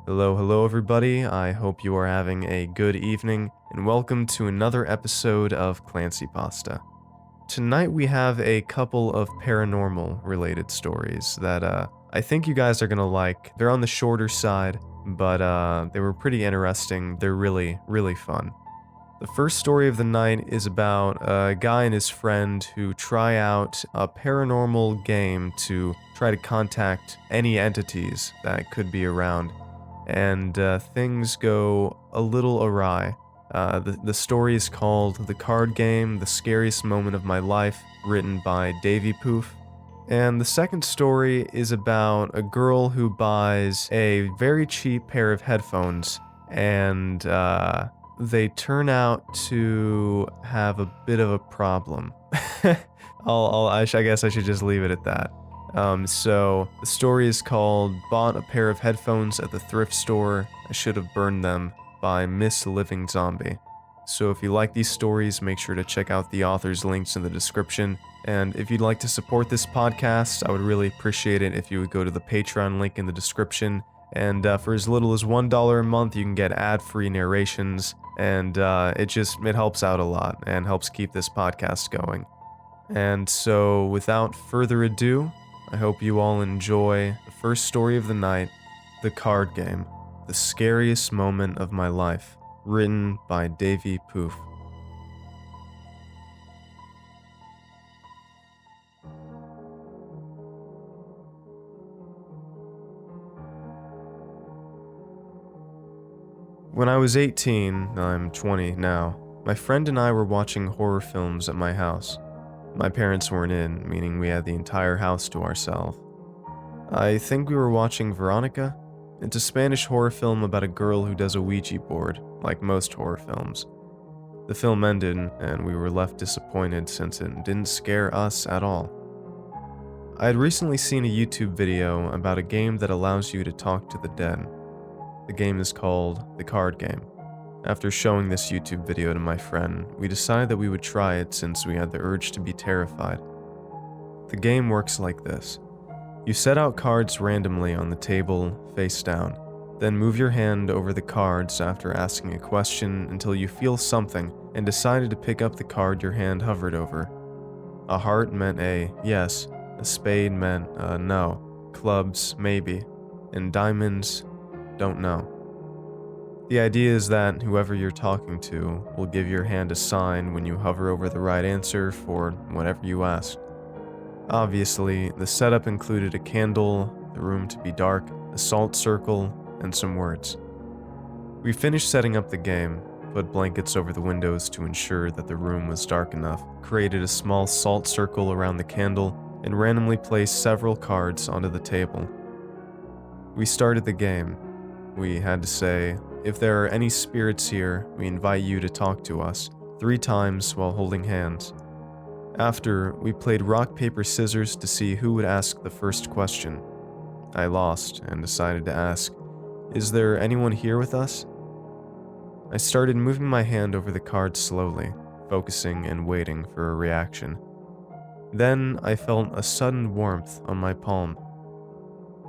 Hello, everybody. I hope you are having a good evening, and welcome to another episode of ClancyPasta. Tonight we have a couple of paranormal related stories that I think you guys are gonna like. They're on the shorter side, but they were pretty interesting. They're really fun. The first story of the night is about a guy and his friend who try out a paranormal game to try to contact any entities that could be around, and things go a little awry. The story is called The Card Game, The Scariest Moment of My Life, written by Davey-Poof. And the second story is about a girl who buys a very cheap pair of headphones, and they turn out to have a bit of a problem. I guess I should just leave it at that. So the story is called Bought a Pair of Headphones at the Thrift Store, I Should Have Burned Them by Ms-LivingZombie. So if you like these stories, make sure to check out the author's links in the description. And if you'd like to support this podcast, I would really appreciate it if you would go to the Patreon link in the description. And for as little as $1 a month, you can get ad-free narrations, and it helps out a lot and helps keep this podcast going. And so without further ado, I hope you all enjoy the first story of the night, The Card Game, The Scariest Moment of My Life, written by Davey-Poof. When I was 18, I'm 20 now, my friend and I were watching horror films at my house. My parents weren't in, meaning we had the entire house to ourselves. I think we were watching Veronica. It's a Spanish horror film about a girl who does a Ouija board, like most horror films. The film ended, and we were left disappointed since it didn't scare us at all. I had recently seen a YouTube video about a game that allows you to talk to the dead. The game is called The Card Game. After showing this YouTube video to my friend, we decided that we would try it since we had the urge to be terrified. The game works like this. You set out cards randomly on the table, face down, then move your hand over the cards after asking a question until you feel something and decided to pick up the card your hand hovered over. A heart meant a yes, a spade meant a no, clubs maybe, and diamonds don't know. The idea is that whoever you're talking to will give your hand a sign when you hover over the right answer for whatever you asked. Obviously, the setup included a candle, the room to be dark, a salt circle, and some words. We finished setting up the game, put blankets over the windows to ensure that the room was dark enough, created a small salt circle around the candle, and randomly placed several cards onto the table. We started the game. We had to say, "If there are any spirits here, we invite you to talk to us," 3 times while holding hands. After, we played rock, paper, scissors to see who would ask the first question. I lost and decided to ask, "Is there anyone here with us?" I started moving my hand over the cards slowly, focusing and waiting for a reaction. Then I felt a sudden warmth on my palm.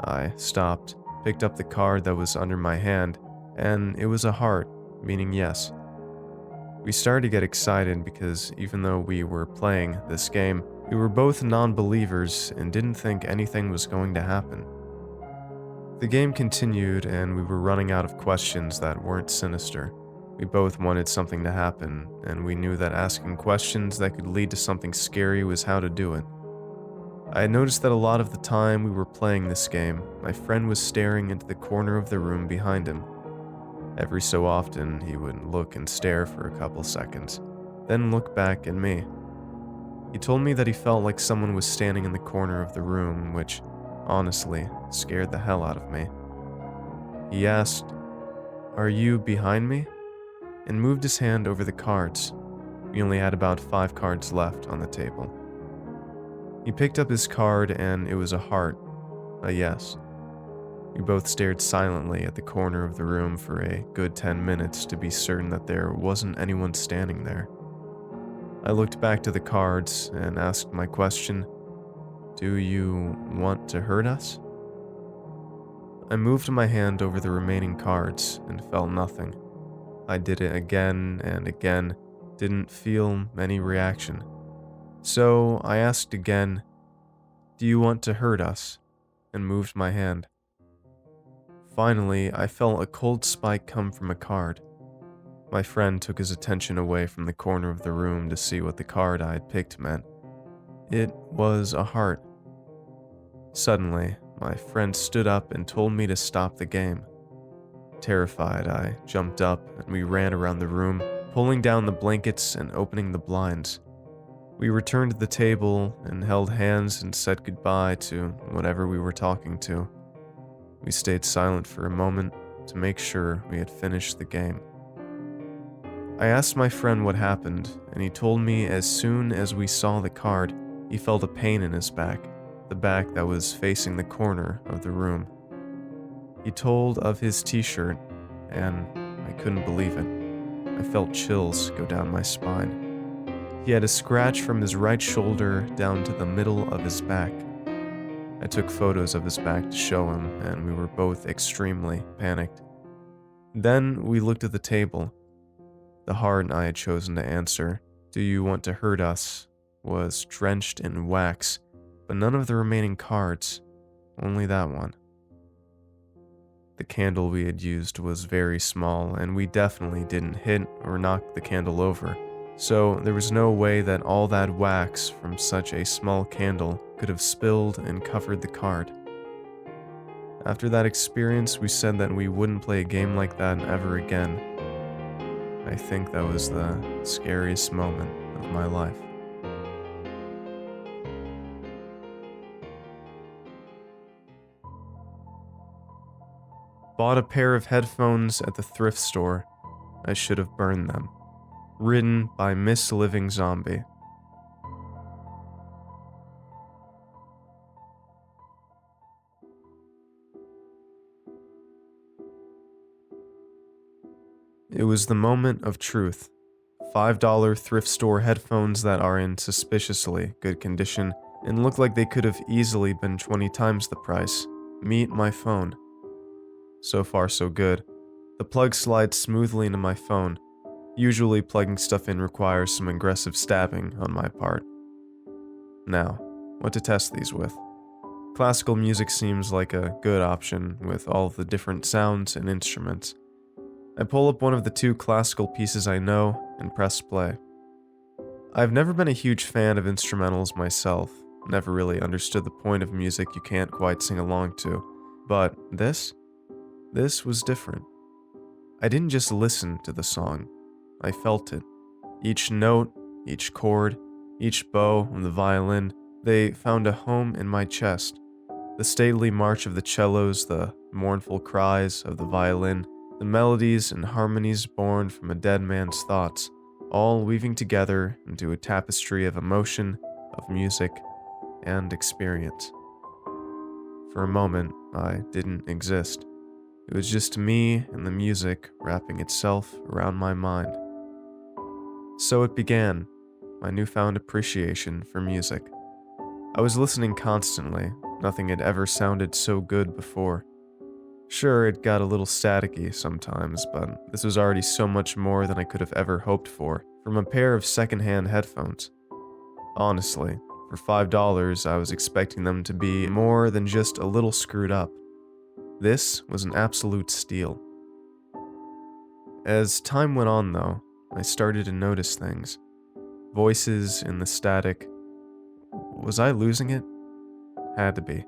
I stopped, picked up the card that was under my hand, and it was a heart, meaning yes. We started to get excited because even though we were playing this game, we were both non-believers and didn't think anything was going to happen. The game continued and we were running out of questions that weren't sinister. We both wanted something to happen, and we knew that asking questions that could lead to something scary was how to do it. I had noticed that a lot of the time we were playing this game, my friend was staring into the corner of the room behind him. Every so often, he would look and stare for a couple seconds, then look back at me. He told me that he felt like someone was standing in the corner of the room, which, honestly, scared the hell out of me. He asked, "Are you behind me?" and moved his hand over the cards. We only had about 5 cards left on the table. He picked up his card and it was a heart, a yes. We both stared silently at the corner of the room for a good 10 minutes to be certain that there wasn't anyone standing there. I looked back to the cards and asked my question, "Do you want to hurt us?" I moved my hand over the remaining cards and felt nothing. I did it again and again, didn't feel any reaction. So I asked again, "Do you want to hurt us?" and moved my hand. Finally, I felt a cold spike come from a card. My friend took his attention away from the corner of the room to see what the card I had picked meant. It was a heart. Suddenly, my friend stood up and told me to stop the game. Terrified, I jumped up and we ran around the room, pulling down the blankets and opening the blinds. We returned to the table and held hands and said goodbye to whatever we were talking to. We stayed silent for a moment to make sure we had finished the game. I asked my friend what happened, and he told me as soon as we saw the card, he felt a pain in his back, the back that was facing the corner of the room. He told of his t-shirt, and I couldn't believe it. I felt chills go down my spine. He had a scratch from his right shoulder down to the middle of his back. I took photos of his back to show him, and we were both extremely panicked. Then we looked at the table. The heart I had chosen to answer, "Do you want to hurt us?" was drenched in wax, but none of the remaining cards, only that one. The candle we had used was very small, and we definitely didn't hit or knock the candle over, so there was no way that all that wax from such a small candle could have spilled and covered the card. After that experience, we said that we wouldn't play a game like that ever again. I think that was the scariest moment of my life. Bought a pair of headphones at the thrift store. I should have burned them. Written by Ms-LivingZombie. It was the moment of truth. $5 thrift store headphones that are in suspiciously good condition and look like they could have easily been 20 times the price. Meet my phone. So far so good. The plug slides smoothly into my phone. Usually plugging stuff in requires some aggressive stabbing on my part. Now, what to test these with? Classical music seems like a good option with all of the different sounds and instruments. I pull up one of the two classical pieces I know and press play. I've never been a huge fan of instrumentals myself, never really understood the point of music you can't quite sing along to, but this was different. I didn't just listen to the song, I felt it. Each note, each chord, each bow on the violin, they found a home in my chest. The stately march of the cellos, the mournful cries of the violin, the melodies and harmonies born from a dead man's thoughts, all weaving together into a tapestry of emotion, of music, and experience. For a moment, I didn't exist. It was just me and the music wrapping itself around my mind. So it began, my newfound appreciation for music. I was listening constantly, nothing had ever sounded so good before. Sure, it got a little staticky sometimes, but this was already so much more than I could have ever hoped for from a pair of secondhand headphones. Honestly, for $5, I was expecting them to be more than just a little screwed up. This was an absolute steal. As time went on, though, I started to notice things. Voices in the static. Was I losing it? Had to be.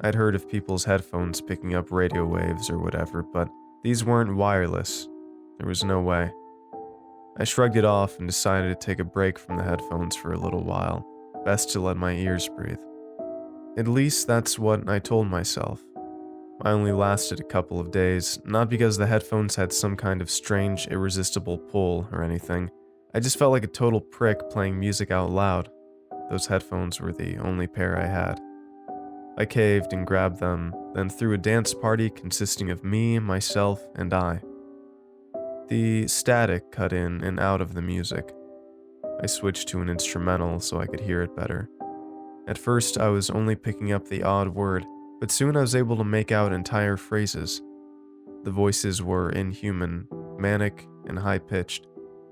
I'd heard of people's headphones picking up radio waves or whatever, but these weren't wireless. There was no way. I shrugged it off and decided to take a break from the headphones for a little while. Best to let my ears breathe. At least that's what I told myself. I only lasted a couple of days, not because the headphones had some kind of strange, irresistible pull or anything. I just felt like a total prick playing music out loud. Those headphones were the only pair I had. I caved and grabbed them, then threw a dance party consisting of me, myself, and I. The static cut in and out of the music. I switched to an instrumental so I could hear it better. At first, I was only picking up the odd word, but soon I was able to make out entire phrases. The voices were inhuman, manic, and high-pitched.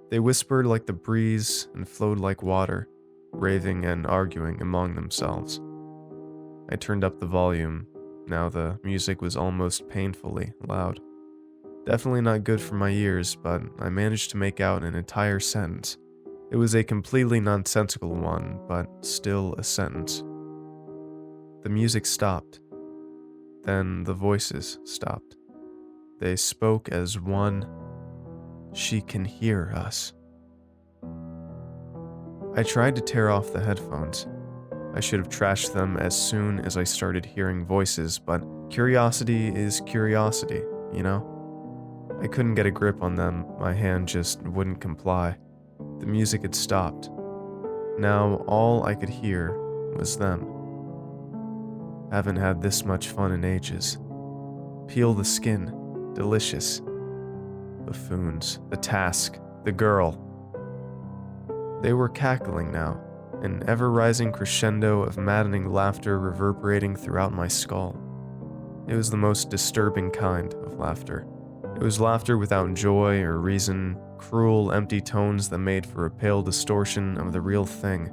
They whispered like the breeze and flowed like water, raving and arguing among themselves. I turned up the volume. Now the music was almost painfully loud. Definitely not good for my ears, but I managed to make out an entire sentence. It was a completely nonsensical one, but still a sentence. The music stopped. Then the voices stopped. They spoke as one. She can hear us. I tried to tear off the headphones. I should have trashed them as soon as I started hearing voices, but curiosity is curiosity, you know? I couldn't get a grip on them, my hand just wouldn't comply. The music had stopped. Now all I could hear was them. Haven't had this much fun in ages. Peel the skin, delicious. Buffoons, the task, the girl. They were cackling now, an ever-rising crescendo of maddening laughter reverberating throughout my skull. It was the most disturbing kind of laughter. It was laughter without joy or reason, cruel, empty tones that made for a pale distortion of the real thing.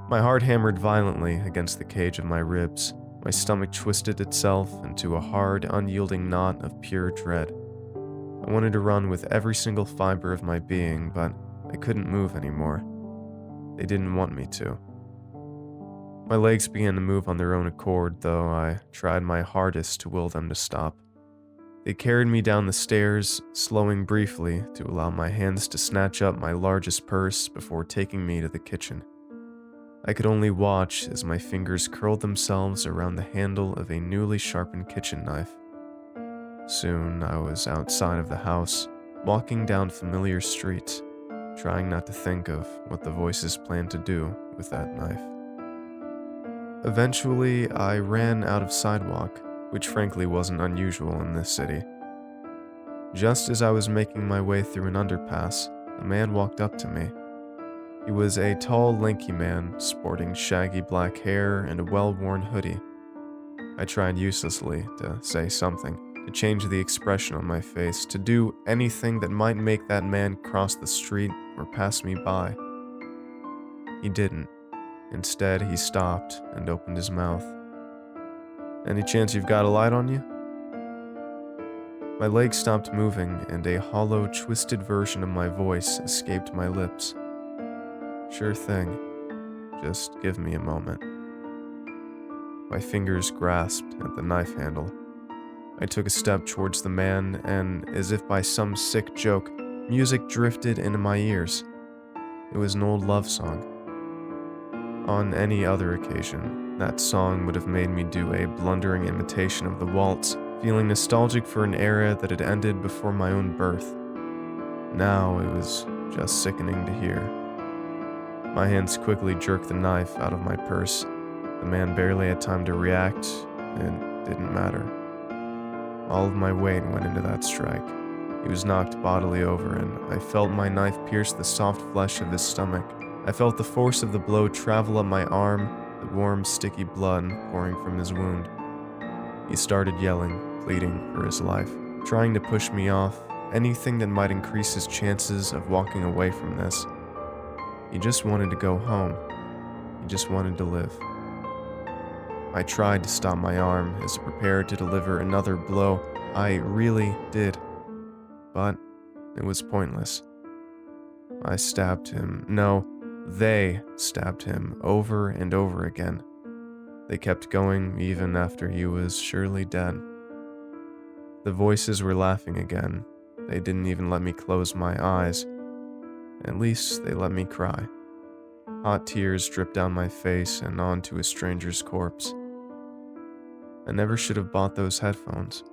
My heart hammered violently against the cage of my ribs. My stomach twisted itself into a hard, unyielding knot of pure dread. I wanted to run with every single fiber of my being, but I couldn't move anymore. They didn't want me to. My legs began to move on their own accord, though I tried my hardest to will them to stop. They carried me down the stairs, slowing briefly to allow my hands to snatch up my largest purse before taking me to the kitchen. I could only watch as my fingers curled themselves around the handle of a newly sharpened kitchen knife. Soon I was outside of the house, walking down familiar streets, trying not to think of what the voices planned to do with that knife. Eventually, I ran out of sidewalk, which frankly wasn't unusual in this city. Just as I was making my way through an underpass, a man walked up to me. He was a tall, lanky man, sporting shaggy black hair and a well-worn hoodie. I tried uselessly to say something, to change the expression on my face, to do anything that might make that man cross the street or pass me by. He didn't. Instead, he stopped and opened his mouth. "Any chance you've got a light on you?" My legs stopped moving, and a hollow, twisted version of my voice escaped my lips. "Sure thing. Just give me a moment." My fingers grasped at the knife handle. I took a step towards the man, and, as if by some sick joke, music drifted into my ears. It was an old love song. On any other occasion, that song would have made me do a blundering imitation of the waltz, feeling nostalgic for an era that had ended before my own birth. Now it was just sickening to hear. My hands quickly jerked the knife out of my purse. The man barely had time to react. It didn't matter. All of my weight went into that strike. He was knocked bodily over, and I felt my knife pierce the soft flesh of his stomach. I felt the force of the blow travel up my arm, the warm, sticky blood pouring from his wound. He started yelling, pleading for his life, trying to push me off, anything that might increase his chances of walking away from this. He just wanted to go home. He just wanted to live. I tried to stop my arm as it prepared to deliver another blow. I really did. But it was pointless. I stabbed him. No, they stabbed him over and over again. They kept going even after he was surely dead. The voices were laughing again. They didn't even let me close my eyes. At least they let me cry. Hot tears dripped down my face and onto a stranger's corpse. I never should have bought those headphones.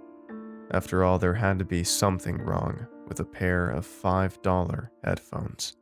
After all, there had to be something wrong with a pair of $5 headphones.